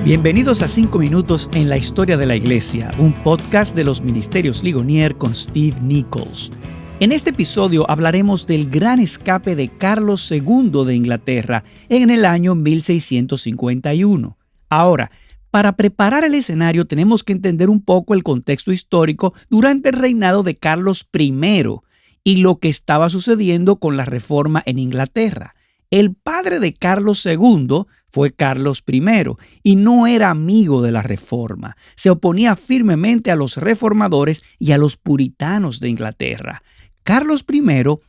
Bienvenidos a 5 minutos en la historia de la Iglesia, un podcast de los Ministerios Ligonier con Steve Nichols. En este episodio hablaremos del gran escape de Carlos II de Inglaterra en el año 1651. Ahora, para preparar el escenario tenemos que entender un poco el contexto histórico durante el reinado de Carlos I y lo que estaba sucediendo con la reforma en Inglaterra. El padre de Carlos II fue Carlos I y no era amigo de la reforma. Se oponía firmemente a los reformadores y a los puritanos de Inglaterra. Carlos I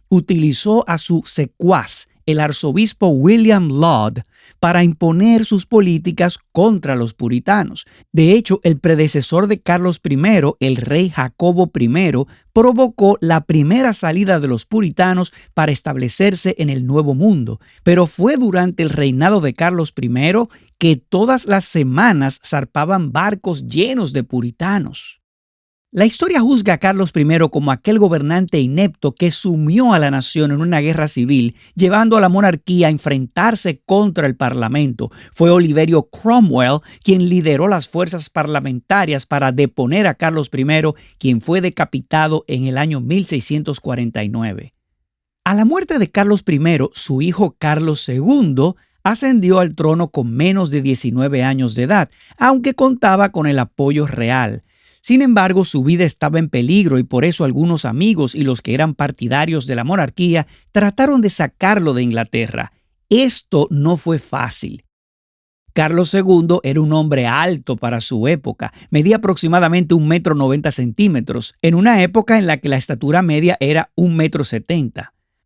utilizó a su secuaz, el arzobispo William Laud, para imponer sus políticas contra los puritanos. De hecho, el predecesor de Carlos I, el rey Jacobo I, provocó la primera salida de los puritanos para establecerse en el Nuevo Mundo. Pero fue durante el reinado de Carlos I que todas las semanas zarpaban barcos llenos de puritanos. La historia juzga a Carlos I como aquel gobernante inepto que sumió a la nación en una guerra civil, llevando a la monarquía a enfrentarse contra el parlamento. Fue Oliverio Cromwell quien lideró las fuerzas parlamentarias para deponer a Carlos I, quien fue decapitado en el año 1649. A la muerte de Carlos I, su hijo Carlos II ascendió al trono con menos de 19 años de edad, aunque contaba con el apoyo real. Sin embargo, su vida estaba en peligro y por eso algunos amigos y los que eran partidarios de la monarquía trataron de sacarlo de Inglaterra. Esto no fue fácil. Carlos II era un hombre alto para su época, medía aproximadamente 1,90 m, en una época en la que la estatura media era 1,70 m.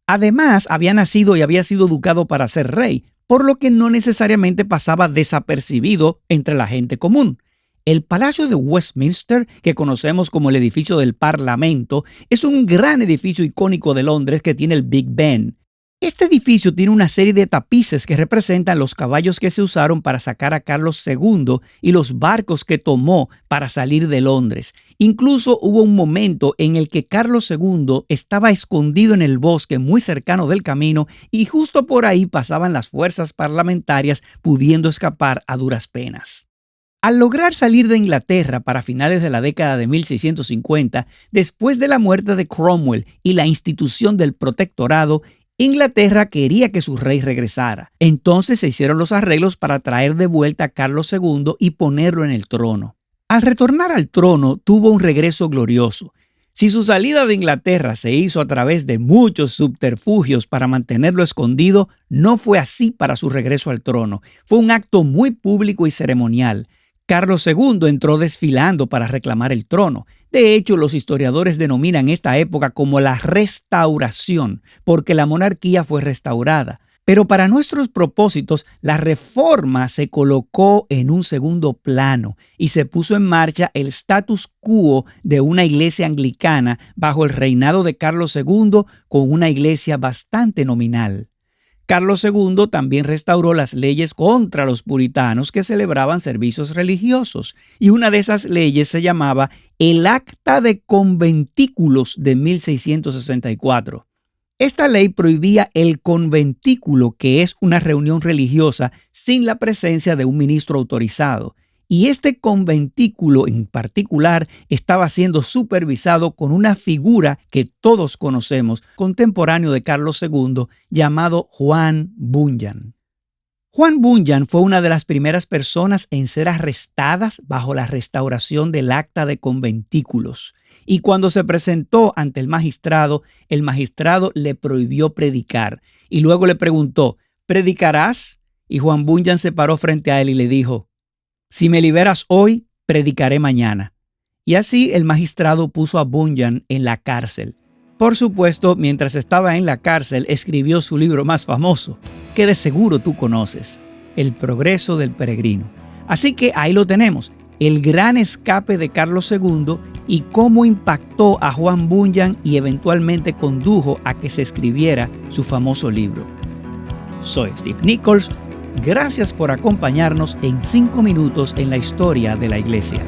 Además, había nacido y había sido educado para ser rey, por lo que no necesariamente pasaba desapercibido entre la gente común. El Palacio de Westminster, que conocemos como el edificio del Parlamento, es un gran edificio icónico de Londres que tiene el Big Ben. Este edificio tiene una serie de tapices que representan los caballos que se usaron para sacar a Carlos II y los barcos que tomó para salir de Londres. Incluso hubo un momento en el que Carlos II estaba escondido en el bosque muy cercano del camino y justo por ahí pasaban las fuerzas parlamentarias pudiendo escapar a duras penas. Al lograr salir de Inglaterra para finales de la década de 1650, después de la muerte de Cromwell y la institución del protectorado, Inglaterra quería que su rey regresara. Entonces se hicieron los arreglos para traer de vuelta a Carlos II y ponerlo en el trono. Al retornar al trono, tuvo un regreso glorioso. Si su salida de Inglaterra se hizo a través de muchos subterfugios para mantenerlo escondido, no fue así para su regreso al trono. Fue un acto muy público y ceremonial. Carlos II entró desfilando para reclamar el trono. De hecho, los historiadores denominan esta época como la restauración, porque la monarquía fue restaurada. Pero para nuestros propósitos, la reforma se colocó en un segundo plano y se puso en marcha el status quo de una iglesia anglicana bajo el reinado de Carlos II con una iglesia bastante nominal. Carlos II también restauró las leyes contra los puritanos que celebraban servicios religiosos, y una de esas leyes se llamaba el Acta de Conventículos de 1664. Esta ley prohibía el conventículo, que es una reunión religiosa sin la presencia de un ministro autorizado. Y este conventículo en particular estaba siendo supervisado con una figura que todos conocemos, contemporáneo de Carlos II, llamado Juan Bunyan. Juan Bunyan fue una de las primeras personas en ser arrestadas bajo la restauración del Acta de Conventículos. Y cuando se presentó ante el magistrado le prohibió predicar. Y luego le preguntó, ¿predicarás? Y Juan Bunyan se paró frente a él y le dijo, si me liberas hoy, predicaré mañana. Y así el magistrado puso a Bunyan en la cárcel. Por supuesto, mientras estaba en la cárcel, escribió su libro más famoso, que de seguro tú conoces, El progreso del peregrino. Así que ahí lo tenemos, el gran escape de Carlos II y cómo impactó a Juan Bunyan y eventualmente condujo a que se escribiera su famoso libro. Soy Steve Nichols. Gracias por acompañarnos en 5 minutos en la historia de la Iglesia.